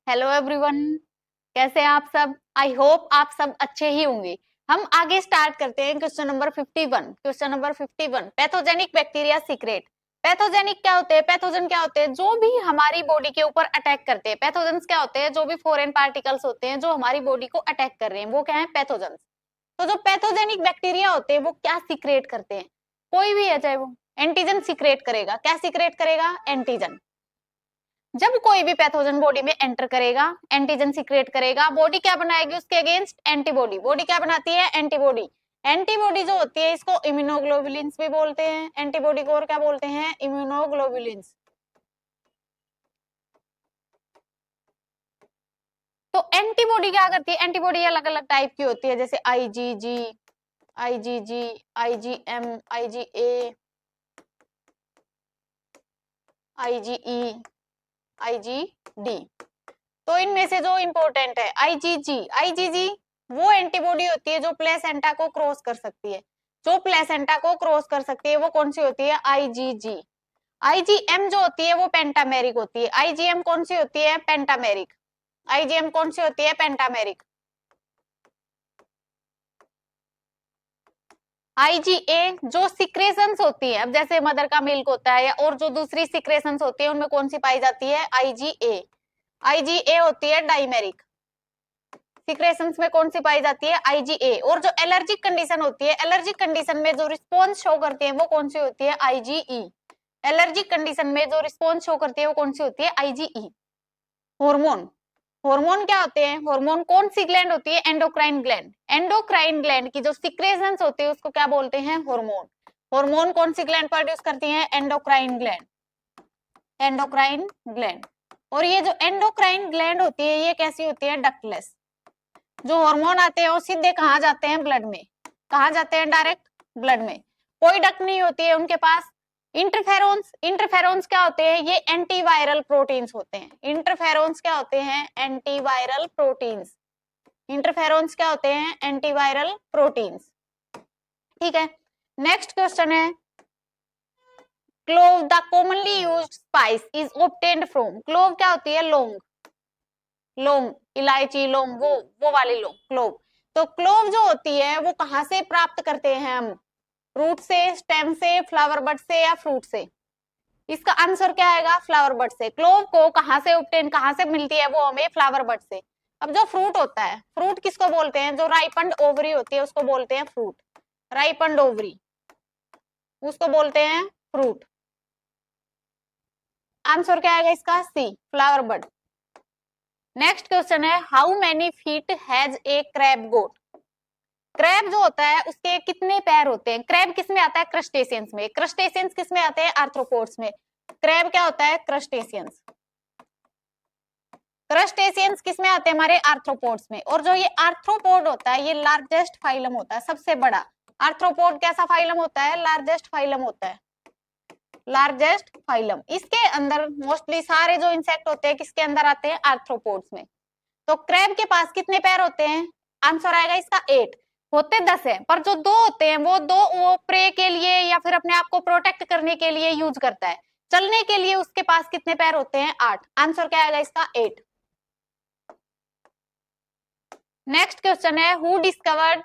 Hello everyone, कैसे हैं आप सब। आई होप आप सब अच्छे ही होंगे। हम आगे स्टार्ट करते हैं question number 51। Question number 51, pathogenic bacteria secrete. Pathogenic क्या होते हैं, पैथोजन क्या होते हैं, जो भी हमारी बॉडी के ऊपर अटैक करते हैं। पैथोजेंस क्या होते हैं, जो भी फॉरेन पार्टिकल्स होते हैं जो हमारी बॉडी को अटैक कर रहे हैं, वो क्या है, पैथोजेंस। तो जो पैथोजेनिक बैक्टीरिया होते हैं वो क्या सीक्रेट करते हैं, कोई भी है चाहे वो, एंटीजन सीक्रेट करेगा। क्या सीक्रेट करेगा, एंटीजन। जब कोई भी पैथोजन बॉडी में एंटर करेगा, एंटीजन सीक्रेट करेगा, बॉडी क्या बनाएगी उसके अगेंस्ट, एंटीबॉडी। बॉडी क्या बनाती है, एंटीबॉडी। एंटीबॉडी जो होती है इसको इम्यूनोग्लोबुलिन्स भी बोलते हैं। एंटीबॉडी को और क्या बोलते हैं, इम्यूनोग्लोबुलिन्स। तो एंटीबॉडी क्या करती है, एंटीबॉडी अलग अलग टाइप की होती है, जैसे IgG, IgG, IgM, IgA, IgE, IgD. तो इनमें से जो इंपॉर्टेंट है आईजीजी, आईजीजी वो एंटीबॉडी होती है जो प्लेसेंटा को क्रॉस कर सकती है। जो प्लेसेंटा को क्रॉस कर सकती है वो कौन सी होती है, आईजीजी। आईजीएम जो होती है वो पेंटामेरिक होती है। आईजीएम कौन सी होती है, पेंटामेरिक। आईजीएम कौन सी होती है, पेंटामेरिक। आईजीए जो सिक्रेशंस होती है, अब जैसे मदर का मिल्क होता है या और जो दूसरी सिक्रेशंस होती है उनमें कौन सी पाई जाती है, आईजीए। आईजीए होती है डाइमेरिक। सिक्रेशंस में कौन सी पाई जाती है, आईजीए। और जो एलर्जिक कंडीशन होती है, एलर्जिक कंडीशन में जो रिस्पॉन्स शो करती है वो कौन सी होती है, आईजीई। एलर्जिक कंडीशन में जो रिस्पॉन्स शो करती है वो कौन सी होती है, आईजीई। हार्मोन, हार्मोन क्या होते हैं, हार्मोन कौन सी ग्लैंड होती है, एंडोक्राइन ग्लैंड। एंडोक्राइन ग्लैंड की जो सिक्रेशंस होती है उसको क्या बोलते हैं, हार्मोन। हार्मोन कौन सी ग्लैंड प्रोड्यूस करती है, एंडोक्राइन ग्लैंड। Endocrine gland. और ये जो एंडोक्राइन ग्लैंड होती है ये कैसी होती है, डक्टलेस। जो हार्मोन आते हैं वो सीधे कहाँ जाते हैं, ब्लड में। कहाँ जाते हैं, डायरेक्ट ब्लड में। कोई डक्ट नहीं होती है उनके पास। इंटरफेरोन्स, इंटरफेरोन्स क्या होते हैं, ये एंटीवायरल प्रोटीन्स होते हैं। इंटरफेरोन्स क्या होते हैं, एंटीवायरल प्रोटीन्स। इंटरफेरोन्स क्या होते हैं, एंटीवायरल प्रोटीन्स। ठीक है, नेक्स्ट क्वेश्चन है, clove the commonly used spice is obtained from. Clove क्या होती है, लौंग। लौंग, इलायची, लौंग, वो वाली लौंग, क्लोव। तो क्लोव जो होती है वो कहां से प्राप्त करते हैं हम, रूट से, स्टेम से, फ्लावर बड से या फ्रूट से। इसका आंसर क्या आएगा, फ्लावर बड से। क्लोव को कहां से ऑब्टेन, कहां से मिलती है वो हमें, फ्लावर बड से। अब जो फ्रूट होता है, फ्रूट किसको बोलते हैं, जो राइपन्ड ओवरी होती है उसको बोलते हैं फ्रूट। राइपन्ड ओवरी उसको बोलते हैं फ्रूट। आंसर क्या आएगा इसका, C, flower bud. Next question है, how many feet has a crab got. Crab जो होता है उसके कितने पैर होते हैं। क्रैब किसमें आता है, क्रस्टेशियंस में। क्रस्टेशियंस किसमें आते हैं, आर्थ्रोपोड्स में। क्रैब क्या होता है, क्रस्टेशियंस। क्रस्टेशियंस किसमें आते हैं, हमारे आर्थ्रोपोड्स में। और जो ये आर्थ्रोपोड होता है ये लार्जेस्ट फाइलम होता है, सबसे बड़ा। आर्थ्रोपोड कैसा फाइलम होता है, लार्जेस्ट फाइलम होता है, लार्जेस्ट फाइलम। इसके अंदर मोस्टली सारे जो इंसेक्ट होते हैं किसके अंदर आते हैं, आर्थ्रोपोड्स में। तो क्रैब के पास कितने पैर होते हैं, आंसर आएगा इसका 8। होते 10 है, पर जो 2 होते हैं वो 2 वो प्रे के लिए या फिर अपने आप को प्रोटेक्ट करने के लिए यूज करता है। चलने के लिए उसके पास कितने पैर होते हैं, 8। आंसर क्या आएगा इसका, 8। नेक्स्ट क्वेश्चन है, who discovered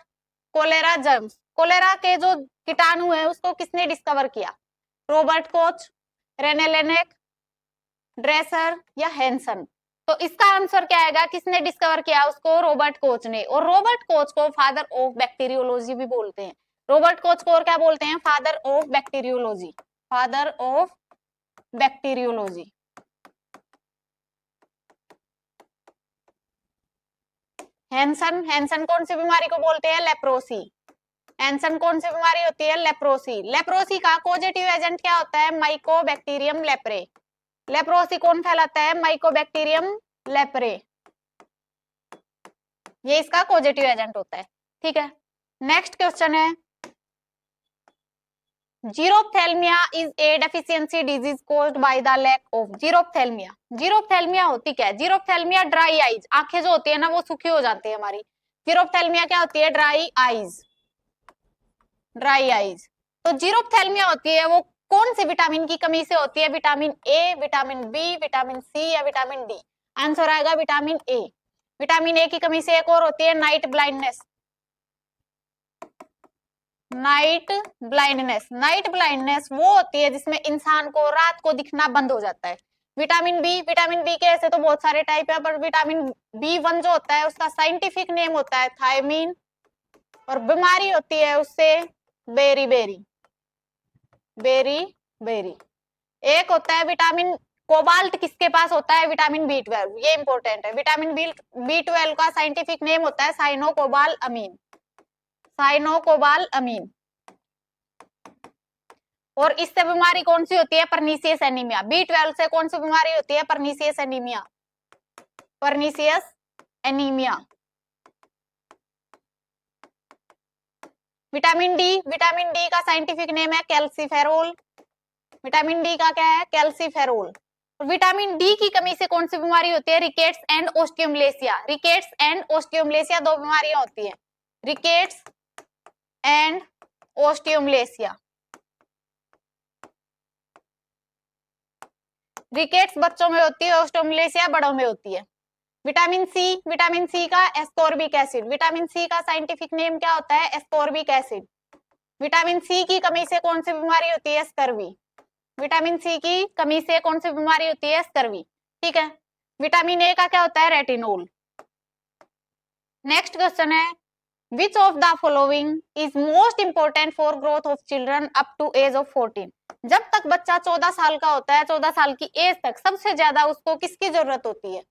cholera germs. Cholera के जो कीटाणु है उसको किसने डिस्कवर किया, Robert Koch, Rene Laennec, Dresser या हैंसन। तो इसका आंसर क्या आएगा, किसने डिस्कवर किया उसको, रॉबर्ट कोच ने। और रॉबर्ट कोच को फादर ऑफ बैक्टीरियोलॉजी भी बोलते हैं। रॉबर्ट कोच को और क्या बोलते हैं, father of bacteriology, father of bacteriology. Hansen, Hansen कौन सी बीमारी को बोलते हैं, लेप्रोसी। हैंसन कौन सी बीमारी होती है, लेप्रोसी। लेप्रोसी का पॉजिटिव एजेंट क्या होता है, माइकोबैक्टीरियम लेप्रे। लेप्रोसी कौन फैलाता है, माइकोबैक्टीरियम लेप्रे, ये इसका पॉजिटिव एजेंट होता है। ठीक है, नेक्स्ट क्वेश्चन है, xerophthalmia is a deficiency disease caused by the lack of. Xerophthalmia, xerophthalmia होती क्या है, जीरोप्थेल्मिया ड्राई आईज, आंखें जो होती है ना वो सूखी हो जाती है हमारी। जीरोप्थेल्मिया क्या होती है, ड्राई आईज, ड्राई आईज। तो जीरोप्थेल्मिया होती है वो कौन से विटामिन की कमी से होती है, vitamin A, vitamin B, vitamin C या विटामिन डी। आंसर आएगा विटामिन ए। विटामिन ए की कमी से एक और होती है night blindness. Night blindness, night blindness वो होती है जिसमें इंसान को रात को दिखना बंद हो जाता है। विटामिन बी के ऐसे तो बहुत सारे टाइप है, पर विटामिन B1 जो होता है उसका साइंटिफिक नेम होता है थायमीन, और बीमारी होती है उससे बेरी बेरी, बेरी बेरी। एक होता है विटामिन कोबाल्ट, किसके पास होता है? विटामिन B12, ये इंपॉर्टेंट है। विटामिन B12 का साइंटिफिक नेम होता है साइनोकोबाल अमीन, साइनोकोबाल अमीन। और इससे बीमारी कौन सी होती है? Pernicious anaemia. B12 से कौन सी बीमारी होती है? Pernicious anaemia, pernicious anaemia. Vitamin D का साइंटिफिक नेम है कैल्सीफेरोल। विटामिन डी का क्या है? कैल्सीफेरोल। विटामिन डी की कमी से कौन सी बीमारी होती है? Rickets and osteomalacia. Rickets and osteomalacia दो बीमारियां होती है, रिकेट्स एंड ओस्टियोमलेसिया। रिकेट्स बच्चों में होती है, ओस्टियोमलेसिया बड़ों में होती है। विटामिन सी का एस्कॉर्बिक एसिड। विटामिन सी का साइंटिफिक नेम क्या होता है? Ascorbic acid. विटामिन सी की कमी से कौन सी बीमारी होती है? स्कर्वी। विटामिन सी की कमी से कौन सी बीमारी होती है? स्कर्वी। ठीक है। विटामिन ए का क्या होता है? रेटिनोल। नेक्स्ट क्वेश्चन है, which of the following is most important for growth of children up to age of 14? जब तक बच्चा 14 साल का होता है, 14 साल की एज तक सबसे ज्यादा उसको किसकी जरूरत होती है?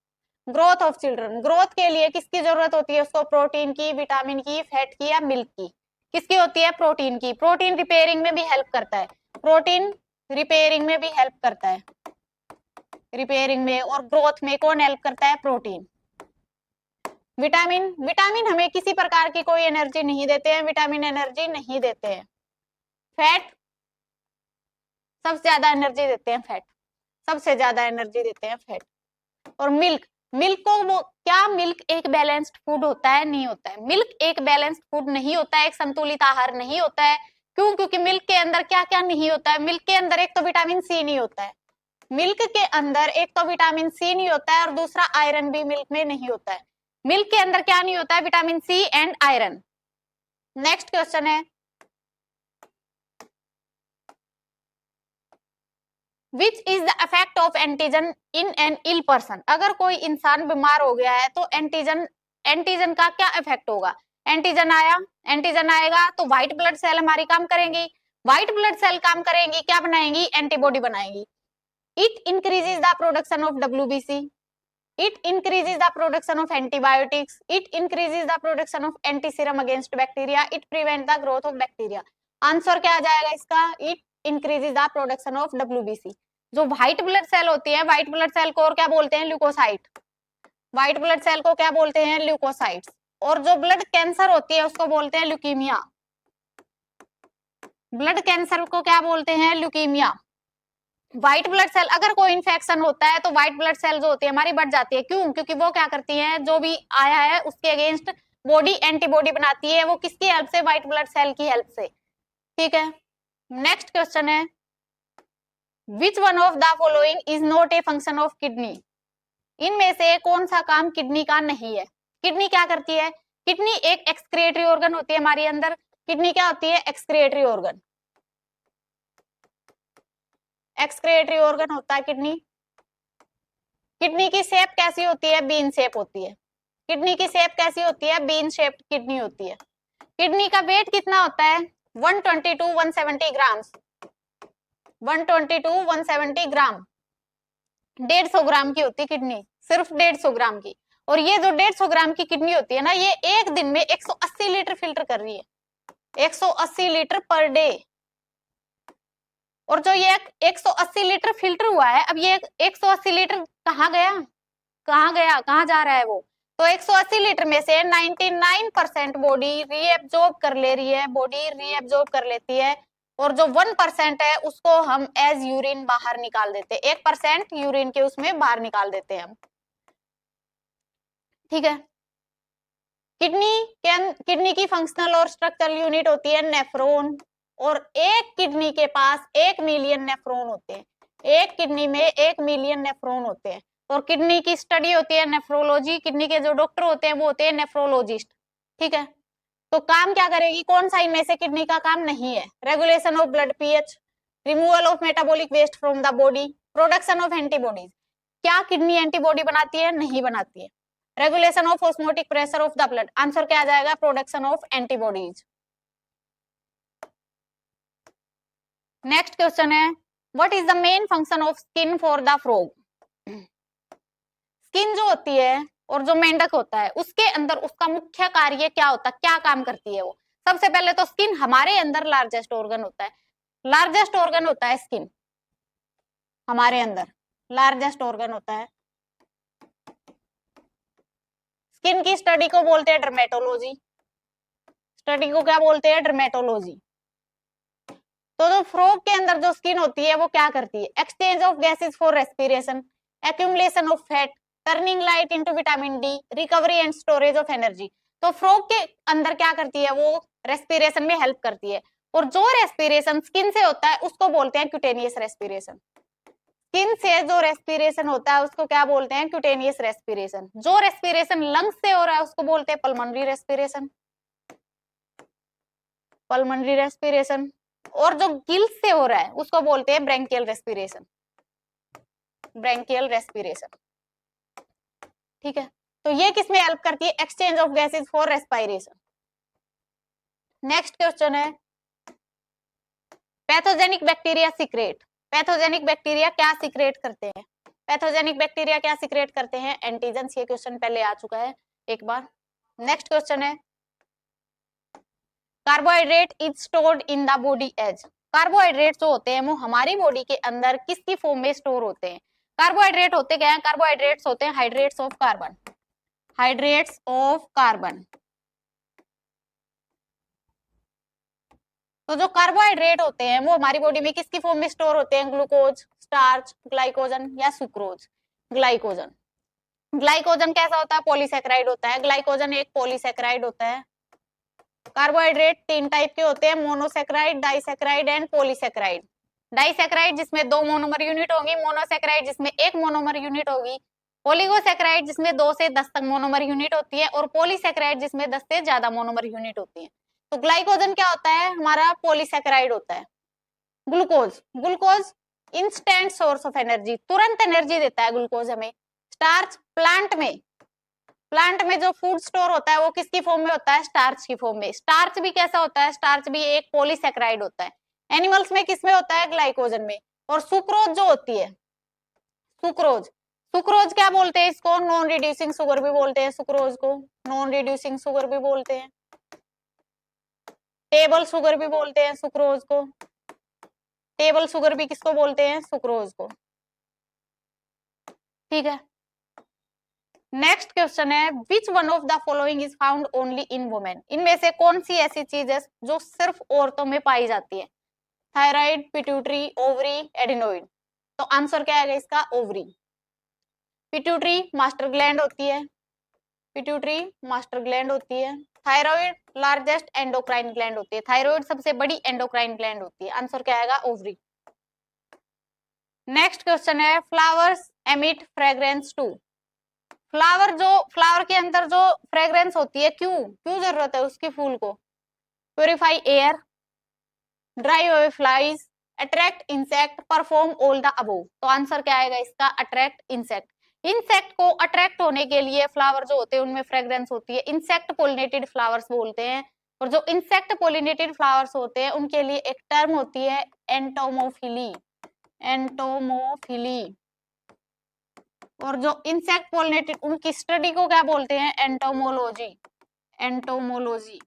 ग्रोथ ऑफ चिल्ड्रन, ग्रोथ के लिए किसकी जरूरत होती है उसको? प्रोटीन की, विटामिन की, फैट की या मिल्क की? किसकी होती है? प्रोटीन की। प्रोटीन रिपेयरिंग में भी हेल्प करता है, प्रोटीन रिपेयरिंग में भी हेल्प करता है, रिपेयरिंग में। और ग्रोथ में कौन हेल्प करता है? प्रोटीन। विटामिन हमें किसी प्रकार की कोई एनर्जी नहीं देते हैं, विटामिन एनर्जी नहीं देते हैं। फैट सबसे ज्यादा एनर्जी देते हैं, फैट सबसे ज्यादा एनर्जी देते हैं, फैट। और मिल्क को वो क्या, मिल्क एक बैलेंस्ड फूड होता है? नहीं होता है। मिल्क एक बैलेंस्ड फूड नहीं होता है, एक संतुलित आहार नहीं होता है। क्यों? क्योंकि मिल्क के अंदर क्या क्या नहीं होता है? मिल्क के अंदर एक तो विटामिन सी नहीं होता है, मिल्क के अंदर एक तो विटामिन सी नहीं होता है, और दूसरा आयरन भी मिल्क में नहीं होता है। मिल्क के अंदर क्या नहीं होता है? Vitamin C and iron. Next question है, which is the effect of antigen in an ill person? अगर कोई इंसान बीमार हो गया है तो एंटीजन का क्या इफेक्ट होगा? एंटीजन आएगा तो व्हाइट ब्लड सेल हमारी काम करेंगी, व्हाइट ब्लड सेल काम करेंगी, क्या बनाएंगी? एंटीबॉडी बनाएंगी। It increases the production of WBC, it increases the production of antibiotics, it increases the production of anti serum against bacteria, it prevent the growth of bacteria. Answer क्या आ जाएगा इसका? It increases the production of WBC। जो white blood cell होती है, white blood cell को और क्या बोलते हैं? ल्यूकोसाइट। व्हाइट ब्लड सेल को क्या बोलते हैं? ल्यूकोसाइट्स। और जो ब्लड कैंसर होती है उसको बोलते हैं ल्यूकीमिया। ब्लड कैंसर को क्या बोलते हैं? ल्यूकीमिया। व्हाइट ब्लड सेल, अगर कोई इन्फेक्शन होता है तो व्हाइट ब्लड सेल जो होती है हमारी बढ़ जाती है। क्यों? क्योंकि वो क्या करती है, जो भी आया है उसके अगेंस्ट बॉडी एंटीबॉडी बनाती है। वो किसकी हेल्प से? व्हाइट ब्लड सेल की हेल्प से। ठीक है। नेक्स्ट क्वेश्चन है, which one of the following is not a function of kidney? इनमें से कौन सा काम किडनी का नहीं है? किडनी क्या करती है? किडनी एक एक्सक्रिएटरी ऑर्गन होती है हमारे अंदर। किडनी क्या होती है? एक्सक्रिएटरी ऑर्गन, एक्सक्रिएटरी ऑर्गन होता है किडनी। किडनी की शेप कैसी होती है? बीन शेप होती है। किडनी की शेप कैसी होती है? बीन शेप किडनी होती है। किडनी का वेट कितना होता है? 120 to 170 ग्राम, 120 to 170 ग्राम। 150 ग्राम की होती है किडनी, सिर्फ 150 ग्राम की। और ये जो 150 ग्राम की किडनी होती है ना, ये एक दिन में 180 लीटर फिल्टर कर रही है, 180 लीटर पर डे। और जो ये 180 लीटर फिल्टर हुआ है, अब ये 180 लीटर कहाँ गया, कहाँ जा रहा है वो? तो 180 लीटर में से 99% बॉडी रीएब्जॉर्ब कर ले रही है, बॉडी रीएब्जॉर्ब कर लेती है। और जो 1% है उसको हम एज यूरिन बाहर निकाल देते हैं, 1% यूरिन के उसमें बाहर निकाल देते हैं हम। ठीक है। किडनी की फंक्शनल और स्ट्रक्चरल यूनिट होती है नेफ्रॉन। और एक किडनी के पास 1 मिलियन नेफ्रॉन होते हैं, एक किडनी में 1 मिलियन नेफ्रॉन होते हैं। और किडनी की स्टडी होती है नेफ्रोलॉजी, किडनी के जो डॉक्टर होते हैं वो होते हैं नेफ्रोलॉजिस्ट, ठीक है। तो काम क्या करेगी, कौन सा इनमें से किडनी का काम नहीं है, regulation of blood pH, removal of metabolic waste from the body, production of antibodies. क्या किडनी एंटीबॉडी बनाती है, नहीं बनाती है। Regulation of osmotic pressure of the blood, answer क्या आ जाएगा, production of antibodies. Next question है, what is the main function of skin for the frog. Skin जो होती है और जो मेंढक होता है उसके अंदर उसका मुख्य कार्य क्या होता है, क्या काम करती है वो। सबसे पहले तो स्किन हमारे अंदर लार्जेस्ट ऑर्गन होता है, लार्जेस्ट ऑर्गन होता है स्किन, हमारे अंदर लार्जेस्ट ऑर्गन होता है। स्किन की स्टडी को बोलते हैं डर्मेटोलॉजी, स्टडी को क्या बोलते हैं, डर्मेटोलॉजी। तो जो फ्रॉग के अंदर जो स्किन होती है वो क्या करती है, exchange of gases for respiration, accumulation of fat, turning light into vitamin D, recovery and storage of energy. तो फ्रॉग के अंदर क्या करती है, वो रेस्पिरेशन में हेल्प करती है। और जो रेस्पिरेशन स्किन से होता है उसको बोलते हैं क्यूटेनियस रेस्पिरेशन। स्किन से जो रेस्पिरेशन होता है उसको क्या बोलते हैं, क्यूटेनियस रेस्पिरेशन। जो रेस्पिरेशन लंग्स से हो रहा है उसको बोलते हैं पल्मोनरी रेस्पिरेशन, पल्मोनरी रेस्पिरेशन। और जो गिल्स से हो रहा है उसको बोलते हैं ब्रेंकियल रेस्पिरेशन, ब्रेंकियल रेस्पिरेशन, ठीक है। तो ये किसमें हेल्प करती है, exchange of gases for respiration. Next question है, pathogenic bacteria secrete, pathogenic bacteria क्या सीक्रेट करते हैं, पैथोजेनिक बैक्टीरिया क्या सीक्रेट करते हैं, एंटीजेंस। ये क्वेश्चन पहले आ चुका है एक बार। नेक्स्ट क्वेश्चन है, carbohydrate is stored in the body as, carbohydrate जो होते हैं वो हमारी बॉडी के अंदर किसकी फॉर्म में स्टोर होते हैं। कार्बोहाइड्रेट होते क्या है, कार्बोहाइड्रेट्स होते हैं hydrates of carbon, hydrates of carbon. तो जो कार्बोहाइड्रेट होते हैं वो हमारी बॉडी में किसकी फॉर्म में स्टोर होते हैं, ग्लूकोज, स्टार्च, ग्लाइकोजन या सुक्रोज। ग्लाइकोजन, ग्लाइकोजन कैसा होता है, पॉलीसेकेराइड होता है, ग्लाइकोजन एक पॉलीसेकेराइड होता है। कार्बोहाइड्रेट तीन टाइप के होते हैं, monosaccharide, disaccharide and polysaccharide. Disaccharide जिसमें 2 मोनोमर यूनिट होगी, मोनोसेकेराइड जिसमें 1 मोनोमर यूनिट होगी, ओलिगोसेकेराइड जिसमें 2 से 10 तक मोनोमर यूनिट होती है, और पॉलीसेकेराइड जिसमें 10 से ज्यादा मोनोमर यूनिट होती है। तो ग्लाइकोजन क्या होता है, हमारा पॉलीसेकेराइड होता है। Glucose, glucose instant source of energy, तुरंत एनर्जी देता है ग्लूकोज हमें। स्टार्च, प्लांट में, प्लांट में जो फूड स्टोर होता है वो किसकी फॉर्म में होता है, स्टार्च की फॉर्म में। स्टार्च भी कैसा होता है, स्टार्च भी एक पॉलीसेकेराइड होता है। एनिमल्स में किसमें होता है, ग्लाइकोजन में। और सुक्रोज जो होती है, सुक्रोज, सुक्रोज क्या बोलते हैं इसको, नॉन रिड्यूसिंग शुगर भी बोलते हैं सुक्रोज को, नॉन रिड्यूसिंग शुगर भी बोलते हैं, टेबल शुगर भी बोलते हैं सुक्रोज को, टेबल शुगर भी किसको बोलते हैं, सुक्रोज को, ठीक है। नेक्स्ट क्वेश्चन है, which one of the following is found only in women, इनमें से कौन सी ऐसी चीज है जो सिर्फ औरतों में पाई जाती है। Thyroid, pituitary, ovary, adenoid. तो आंसर क्या आएगा इसका, ओवरी। पिट्यूटरी मास्टर ग्लैंड होती है, पिट्यूटरी मास्टर ग्लैंड होती है। थायराइड लार्जेस्ट एंडोक्राइन ग्लैंड होती है, थायराइड सबसे बड़ी एंडोक्राइन ग्लैंड होती है। आंसर क्या आएगा, ओवरी। नेक्स्ट क्वेश्चन है, flowers emit fragrance to, flower जो, फ्लावर के अंदर जो फ्रेग्रेंस होती है, क्यों क्यों जरूरत है उसकी फूल को, purify air, drive away flies, attract insect, perform all the above. तो आंसर क्या आएगा इसका, अट्रैक्ट इंसेक्ट। इंसेक्ट को अट्रैक्ट होने के लिए फ्लावर जो होते हैं उनमें फ्रेग्रेंस होती है, इंसेक्ट पोलिनेटेड फ्लावर्स बोलते हैं। और जो इंसेक्ट पोलिनेटेड फ्लावर्स होते हैं उनके लिए एक टर्म होती है एंटोमोफिली, एंटोमोफिली। और जो इंसेक्ट पोलिनेटेड उनकी स्टडी को क्या बोलते हैं, एंटोमोलॉजी, एंटोमोलॉजी।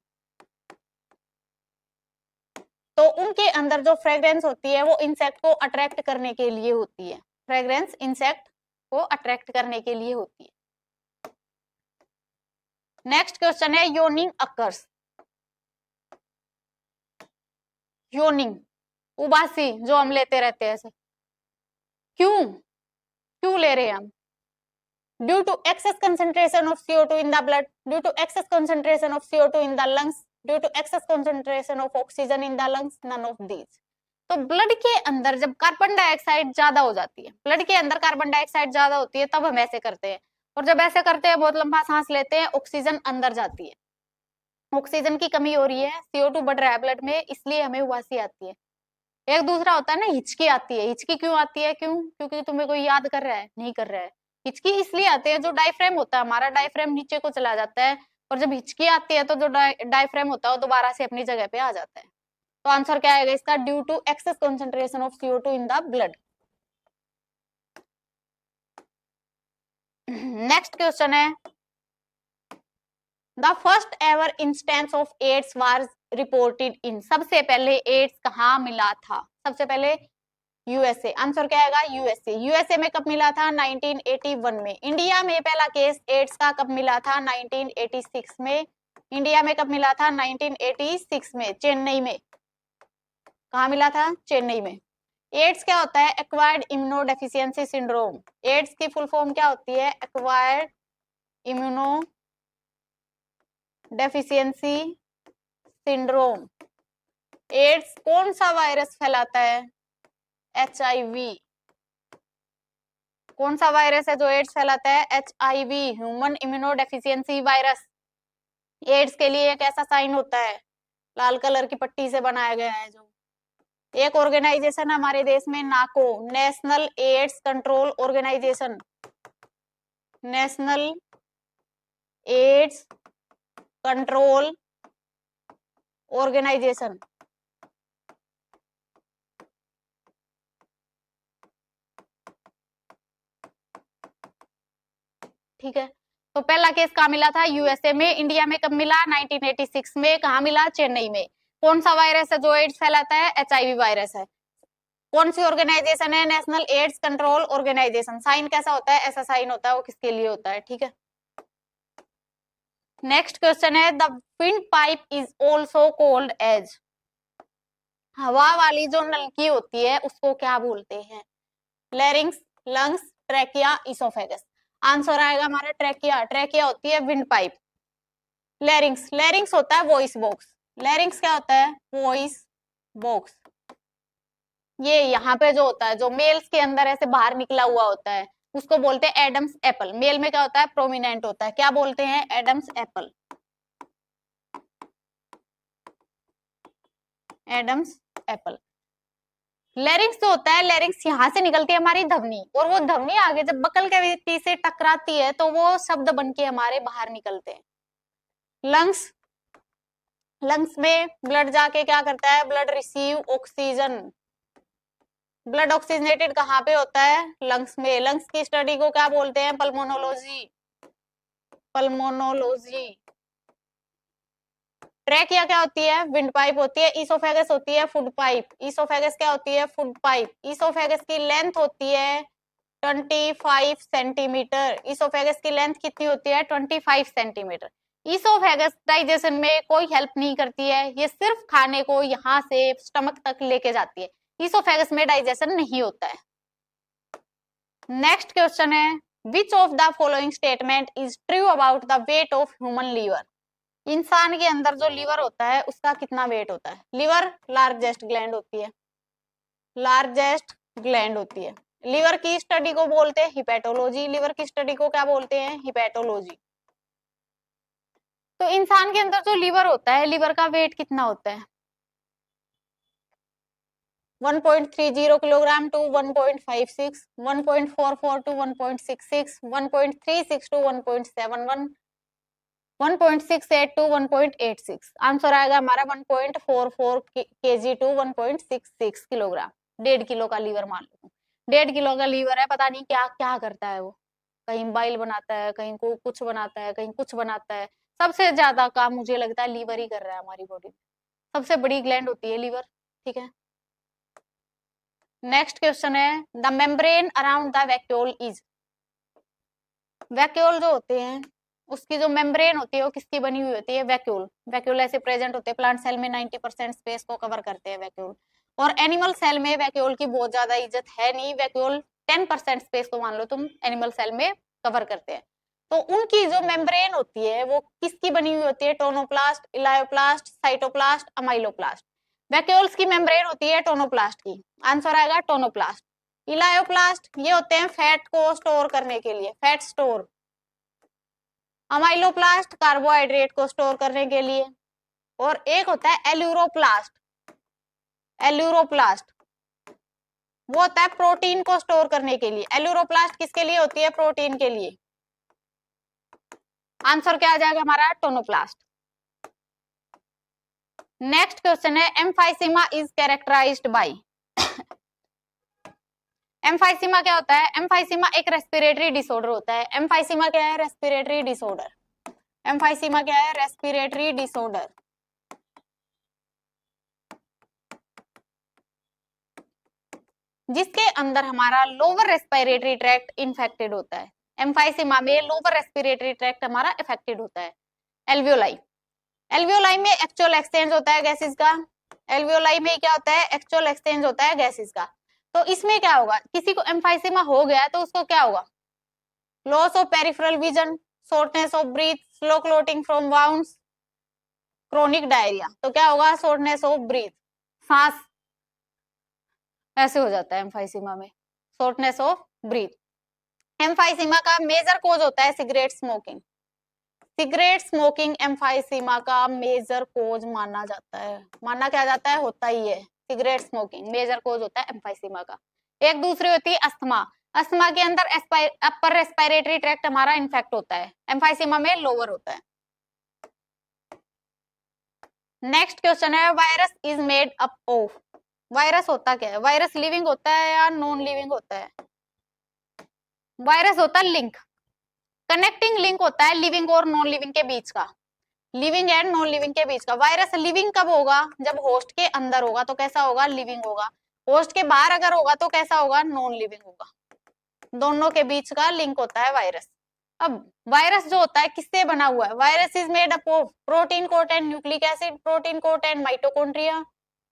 तो उनके अंदर जो फ्रेग्रेंस होती है वो इंसेक्ट को अट्रैक्ट करने के लिए होती है, फ्रेग्रेंस इंसेक्ट को अट्रैक्ट करने के लिए होती है। नेक्स्ट क्वेश्चन है, योनिंग अकर्स, योनिंग उबासी जो हम लेते रहते हैं ऐसे, क्यों क्यों ले रहे हैं हम, due to excess concentration of CO2 in the blood, due to excess concentration of CO2 in the lungs, due to excess concentration of oxygen in the lungs, none of these. तो ब्लड के अंदर जब carbon dioxide ज्यादा हो जाती है, blood के अंदर कार्बन डाइऑक्साइड ज्यादा होती है, तब हम ऐसे करते हैं। और जब ऐसे करते हैं, बहुत लंबा सांस लेते हैं, ऑक्सीजन अंदर जाती है, ऑक्सीजन की कमी हो रही है, CO2 बढ़ रहा है ब्लड में, इसलिए हमें उबासी आती है। एक दूसरा होता है ना, हिचकी आती है। हिचकी क्यों आती है? क्यों? क्योंकि तुम्हें कोई याद कर रहा है, नहीं कर रहा है। हिचकी इसलिए आती है, जो डायफ्रेम होता है हमारा, डायफ्रेम नीचे को चला जाता है, और जब हिचकी आती है तो जो डायफ्रेम होता है वो दोबारा से अपनी जगह पे आ जाता है। तो आंसर क्या आएगा इसका? Due to excess concentration of CO2 in the blood. Next question है, the first ever instance of AIDS was reported in. सबसे पहले एड्स कहाँ मिला था? सबसे पहले यूएसए। आंसर क्या आएगा? यूएसए। यूएसए में कब मिला था? 1981 में। इंडिया में पहला केस एड्स का कब मिला था? 1986 में। इंडिया में कब मिला था? 1986 में, चेन्नई में। कहाँ मिला था? चेन्नई में। एड्स क्या होता है? Acquired immuno deficiency syndrome. AIDS की फुल फॉर्म क्या होती है? Acquired immuno deficiency syndrome. AIDS कौन सा वायरस फैलाता है? HIV। कौन सा वायरस है जो एड्स फैलाता है? HIV, human immuno deficiency virus. AIDS के लिए एक ऐसा साइन होता है, लाल कलर की पट्टी से बनाया गया है। जो एक ऑर्गेनाइजेशन हमारे देश में, NACO, national AIDS control organization, national AIDS control organization. ठीक है, तो पहला केस कहाँ मिला था? यूएसए में। इंडिया में कब मिला? 1986 में। कहाँ मिला? चेन्नई में। कौन सा वायरस है जो एड्स फैलाता है? HIV वायरस है। कौन सी ऑर्गेनाइजेशन है? National AIDS control organisation. Sign कैसा होता है? ऐसा साइन होता है, वो किसके लिए होता है? ठीक है। नेक्स्ट क्वेश्चन है, the wind pipe is also called as. हवा वाली जो नलकी होती है उसको क्या बोलते हैं? Larynx, lungs, trachea, oesophagus. Answer आएगा हमारा ट्रैकिया। ट्रैकिया होती है विंड पाइप। लैरिंक्स, लैरिंक्स होता है वॉइस बॉक्स। लैरिंक्स क्या होता है? Voice box. ये यहाँ पे जो होता है, जो मेल्स के अंदर ऐसे बाहर निकला हुआ होता है, उसको बोलते हैं एडम्स एप्पल। मेल में क्या होता है? प्रोमिनेंट होता है। क्या बोलते हैं? Adam's apple. Adam's apple. Larynx जो होता है, लैरिंक्स यहाँ से निकलती है हमारी धमनी, और वो धमनी आगे जब बकल कैविटी से टकराती है तो वो शब्द बन के हमारे बाहर निकलते हैं। लंग्स, लंग्स में ब्लड जाके क्या करता है? Blood receive oxygen. Blood oxygenated कहाँ पे होता है? लंग्स में। लंग्स की स्टडी को क्या बोलते हैं? पल्मोनोलॉजी। पल्मोनोलॉजी। ट्रैकिया क्या होती है? विंड पाइप होती है। इसोफेगस होती है फूड पाइप। इसोफेगस क्या होती है? Food pipe. इसोफेगस की लेंथ होती है 25 सेंटीमीटर। इसोफेगस की लेंथ कितनी होती है? 25 सेंटीमीटर। इसोफेगस डाइजेशन में कोई हेल्प नहीं करती है, ये सिर्फ खाने को यहाँ से स्टमक तक लेके जाती है। इसोफेगस में डाइजेशन नहीं होता है। नेक्स्ट क्वेश्चन है, which of the following statement is true about the weight of human liver. इंसान के अंदर जो लीवर होता है उसका कितना वेट होता है? लीवर लार्जेस्ट ग्लैंड होती है, लार्जेस्ट ग्लैंड होती है। लीवर की स्टडी को बोलते हैं हिपैटोलॉजी। लीवर की स्टडी को क्या बोलते हैं? हिपैटोलॉजी। तो इंसान के अंदर जो लीवर होता है, लीवर का वेट कितना होता है? 1.30 kilogram to 1.56, 1.44 to 1.66, 1.36 to 1.71, 1.68 to 1.86। Answer आएगा हमारा 1.44 kg टू 1.66 किलोग्राम। 1.5 किलो का लीवर मान लो। 1.5 किलो का लीवर है, पता नहीं क्या क्या करता है वो। कहीं बाइल बनाता है, कहीं को कुछ बनाता है, कहीं कुछ बनाता है। सबसे ज्यादा काम मुझे लगता है लीवर ही कर रहा है हमारी बॉडी में। सबसे बड़ी ग्लैंड होती है लीवर। ठीक है, नेक्स्ट क्वेश्चन है, the membrane around the vacuole is. Vacuole जो होते हैं उसकी जो मेम्ब्रेन होती है वो किसकी बनी हुई होती है? वैक्यूल। वैक्यूल ऐसे प्रेजेंट होते हैं प्लांट सेल में, 90% स्पेस को कवर करते हैं वैक्यूल। और एनिमल सेल में वैक्यूल की बहुत ज्यादा इज्जत है नहीं। वैक्यूल 10% स्पेस को मान लो तुम एनिमल सेल में कवर करते हैं। तो उनकी जो मेम्ब्रेन होती है वो किसकी बनी हुई होती है? Tonoplast, elaioplast, cytoplast, amyloplast. Vacuoles की मेम्ब्रेन होती है टोनोप्लास्ट की, आंसर आएगा टोनोप्लास्ट। इलायोप्लास्ट ये होते हैं फैट को स्टोर करने के लिए, फैट स्टोर। अमाइलोप्लास्ट कार्बोहाइड्रेट को स्टोर करने के लिए, और एक होता है एल्यूरोप्लास्ट, एल्यूरोप्लास्ट वो होता है प्रोटीन को स्टोर करने के लिए। एल्यूरोप्लास्ट किसके लिए होती है? प्रोटीन के लिए। आंसर क्या आ जाएगा हमारा? टोनोप्लास्ट। नेक्स्ट क्वेश्चन है emphysema is characterised by. Emphysema क्या होता है? एम्फाइसीमा एक रेस्पिरेटरी डिसऑर्डर होता है। एम्फाइसीमा क्या है? Respiratory disorder. एम्फाइसीमा क्या है? Respiratory disorder. जिसके अंदर हमारा लोअर रेस्पिरेटरी ट्रैक्ट इन्फेक्टेड होता है। एम्फाइसीमा में लोअर रेस्पिरेटरी ट्रैक्ट हमारा इफेक्टेड होता है। एल्वियोलाई, एल्वियोलाई में एक्चुअल एक्सचेंज होता है गैसेस का। एल्वियोलाई में क्या होता है? एक्चुअल एक्सचेंज होता है गैसेस का। तो इसमें क्या होगा? किसी को एम्फाइसीमा हो गया तो उसको क्या होगा? Loss of peripheral vision, shortness of breath, slow clotting from wounds, chronic diarrhoea. तो क्या होगा? शॉर्टनेस ऑफ ब्रीथ, सांस ऐसे हो जाता है एम्फाइसीमा में, शॉर्टनेस ऑफ ब्रीथ। एम्फाइसीमा का मेजर कोज होता है cigarette smoking. Cigarette smoking emphysema का मेजर कोज माना जाता है। माना क्या जाता है? होता ही है। सिगरेट स्मोकिंग मेजर कोज होता है एम्फाइसीमा का। एक दूसरी होती है अस्थमा। अस्थमा के अंदर अपर रेस्पिरेटरी ट्रैक्ट हमारा इन्फेक्ट होता है, एम्फाइसीमा में लोअर होता है। नेक्स्ट क्वेश्चन है virus is made up of. Virus होता क्या है? वायरस लिविंग होता है या नॉन लिविंग होता है? वायरस होता है लिंक, कनेक्टिंग लिंक होता है लिविंग और नॉन लिविंग के बीच का, लिविंग एंड नॉन लिविंग के बीच का। वायरस लिविंग कब होगा? जब होस्ट के अंदर होगा तो कैसा होगा? लिविंग होगा। होस्ट के बाहर अगर होगा तो कैसा होगा? नॉन लिविंग होगा। दोनों के बीच का लिंक होता है वायरस। अब वायरस जो होता है किससे बना हुआ है? Virus is made up of protein coat and nucleic acid, protein coat and mitochondria,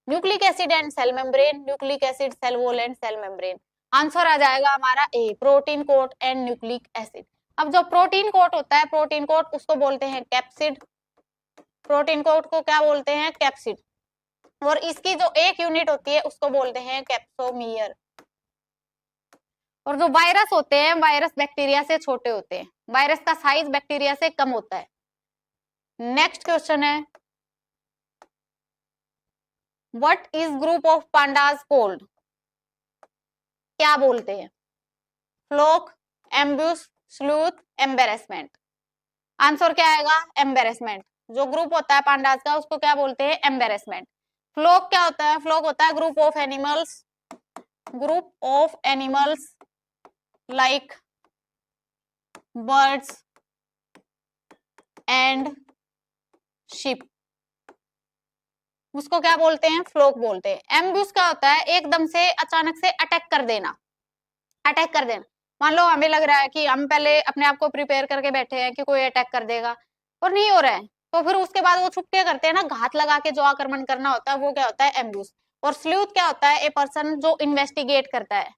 nucleic acid and cell membrane, nucleic acid, cell wall and cell membrane. Answer आ जाएगा हमारा A, protein coat and nucleic acid. अब जो protein coat होता है, protein coat उसको बोलते हैं कैप्सिड। प्रोटीन कोट को क्या बोलते हैं? कैप्सिड। और इसकी जो एक यूनिट होती है उसको बोलते हैं कैप्सोमियर। और जो वायरस होते हैं, वायरस बैक्टीरिया से छोटे होते हैं, वायरस का साइज बैक्टीरिया से कम होता है। नेक्स्ट क्वेश्चन है what is group of pandas called? क्या बोलते हैं? Flock, ambush, sleuth, embarrassment. Answer क्या आएगा? एम्बेरसमेंट। जो ग्रुप होता है पांडास का उसको क्या बोलते हैं? एम्बेरसमेंट। फ्लोक क्या होता है? फ्लोक होता है group of animals, group of animals like birds and ship, उसको क्या बोलते हैं? फ्लोक बोलते हैं। एम्ब्यूस क्या होता है? एकदम से अचानक से अटैक कर देना, अटैक कर देना। मान लो हमें लग रहा है कि हम पहले अपने आप को प्रिपेयर करके बैठे हैं कि कोई अटैक कर देगा और नहीं हो रहा है, तो फिर उसके बाद वो छुप के करते हैं ना, घात लगा के जो आक्रमण करना होता है वो क्या होता है? एम्ब्यूस। और स्लूथ क्या होता है? ए पर्सन जो इन्वेस्टिगेट करता है,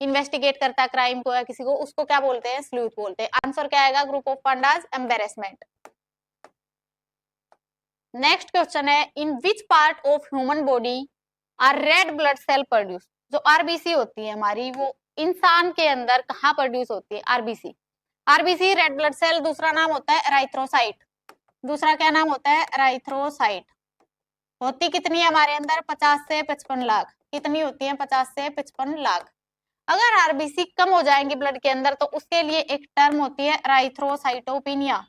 इन्वेस्टिगेट करता है क्राइम को या किसी को, उसको क्या बोलते हैं? स्लूथ बोलते हैं। आंसर क्या आएगा? Group of pandas, embarrassment. Next question है in which part of human body are red blood cell produce? जो आरबीसी होती है हमारी वो इंसान के अंदर कहाँ प्रोड्यूस होती है? RBC. RBC red blood cell, दूसरा नाम होता है एराइथ्रोसाइट। दूसरा क्या नाम होता है? एराइथ्रोसाइट। होती कितनी है हमारे अंदर? 50 से 55 लाख। कितनी होती है? 50 से 55 लाख। अगर आरबीसी कम हो जाएंगे ब्लड के अंदर तो उसके लिए एक टर्म होती है एराइथ्रोसाइटोपिनिया,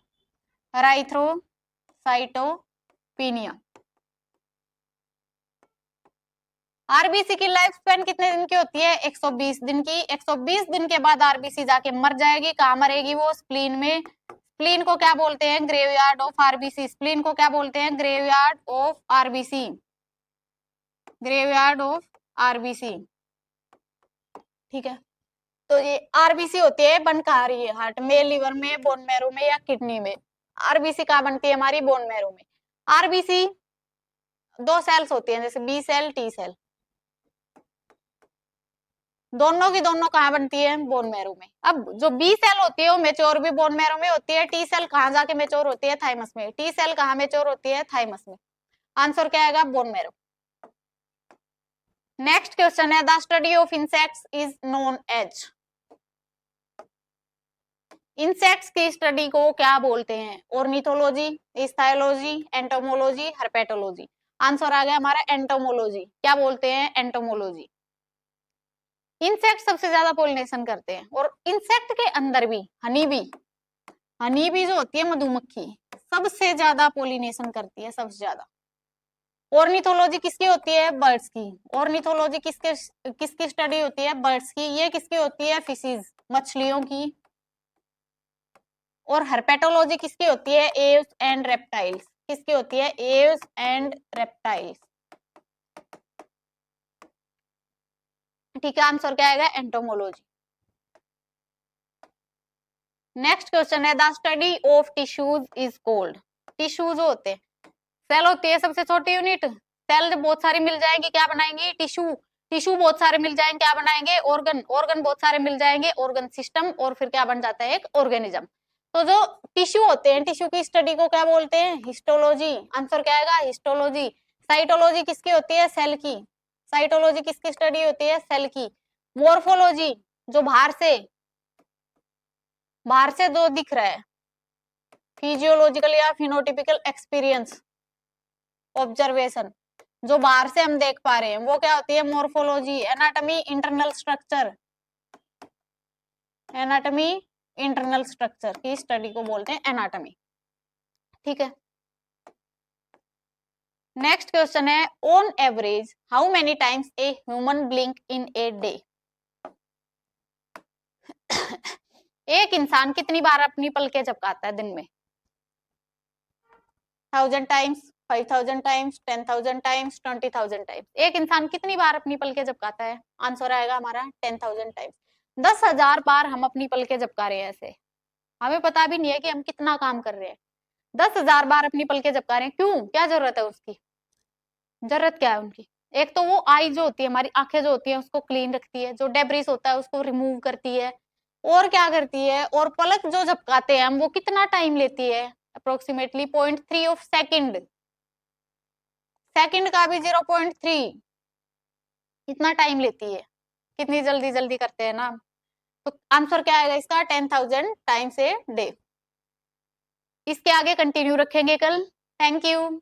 एराइथ्रोसाइटोपिनिया। आरबीसी की लाइफ स्पैन कितने दिन की होती है? 120 दिन की। 120 दिन के बाद आरबीसी जाके मर जाएगी। कहाँ मरेगी वो? स्प्लीन में। स्प्लीन को क्या बोलते हैं? Graveyard of RBC. स्प्लीन को क्या बोलते हैं? Graveyard of RBC, graveyard of RBC. ठीक है, तो ये आरबीसी होती है बन कहाँ रही है? हार्ट में, लिवर में, बोन मैरो में या किडनी में? आरबीसी कहाँ बनती है हमारी? बोन मैरो में। आरबीसी दो सेल्स होती हैं, जैसे बी सेल, टी सेल, दोनों की दोनों कहाँ बनती है? बोन मैरो में। अब जो बी सेल होती है वो मेच्योर भी बोन मैरो में होती है। टी सेल कहाँ जाके मेच्योर होती है? थाइमस में। टी सेल कहाँ मेच्योर होती है? थाइमस में। आंसर क्या आएगा? Bone marrow. नेक्स्ट क्वेश्चन है the study of insects is known as. Insects की स्टडी को क्या बोलते हैं? Ornithology, ichthyology, entomology, herpetology. Answer आ गया हमारा एंटोमोलॉजी। क्या बोलते हैं? एंटोमोलॉजी। इंसेक्ट सबसे ज्यादा पोलिनेशन करते हैं और इंसेक्ट के अंदर भी हनी बी जो होती है मधुमक्खी सबसे ज्यादा पोलिनेशन करती है, सबसे ज्यादा। ऑर्निथोलॉजी किसकी होती है? बर्ड्स की। ऑर्निथोलॉजी किसकी स्टडी होती है? बर्ड्स की। ये किसकी होती है? फिशेज, मछलियों की। और हर्पेटोलॉजी किसकी होती है? Aves and reptiles. किसकी होती है? Aves and reptiles. ठीक है, आंसर क्या आएगा? एंटोमोलॉजी। नेक्स्ट क्वेश्चन है the study of tissues is called. Tissues होते हैं, सेल होती है सबसे छोटी यूनिट। सेल जब बहुत सारी मिल जाएंगी क्या बनाएंगे? टिश्यू। टिश्यू बहुत सारे मिल जाएंगे क्या बनाएंगे? ऑर्गन। ऑर्गन बहुत सारे मिल जाएंगे, ऑर्गन सिस्टम। और फिर क्या बन जाता है? एक ऑर्गेनिज्म। तो जो टिश्यू होते हैं, टिश्यू की स्टडी को क्या बोलते हैं? हिस्टोलॉजी। आंसर क्या आएगा? हिस्टोलॉजी। साइटोलॉजी किसकी होती है? सेल की। साइटोलॉजी किसकी स्टडी होती है? सेल की। मॉर्फोलॉजी जो बाहर से जो दिख रहा है, फिजियोलॉजिकल या फिनोटिपिकल एक्सपीरियंस, ऑब्जर्वेशन, जो बाहर से हम देख पा रहे हैं वो क्या होती है? Morphology. Anatomy, internal structure, anatomy internal structure की स्टडी को बोलते हैं एनाटॉमी। ठीक है, नेक्स्ट क्वेश्चन है on average how many times a human blink in a day. एक इंसान कितनी बार अपनी पलकें झपकाता है दिन में? 1000 टाइम्स, 5000 टाइम्स, 10,000 टाइम्स, 20,000 टाइम्स। एक इंसान कितनी बार अपनी पलकें झपकाता है? आंसर आएगा हमारा 10,000 टाइम्स। 10,000 बार हम अपनी पलकें झपका रहे हैं ऐसे, हमें पता भी नहीं है कि हम कितना काम कर रहे हैं। 10,000 बार अपनी पलकें झपका रहे हैं, क्यों? क्या जरूरत है उसकी? जरूरत क्या है उनकी? एक तो वो आई जो होती है, हमारी आंखें जो होती है उसको क्लीन रखती है, जो डेब्रिस होता है उसको रिमूव करती है। और क्या करती है? और पलक जो झपकाते हैं हम वो कितना टाइम लेती है? Approximately 0.3 of second. सेकंड का भी 0.3 इतना टाइम लेती है। कितनी जल्दी जल्दी करते हैं ना। तो आंसर क्या आएगा इसका? 10,000 टाइम्स ए डे। इसके आगे कंटिन्यू रखेंगे कल। Thank you.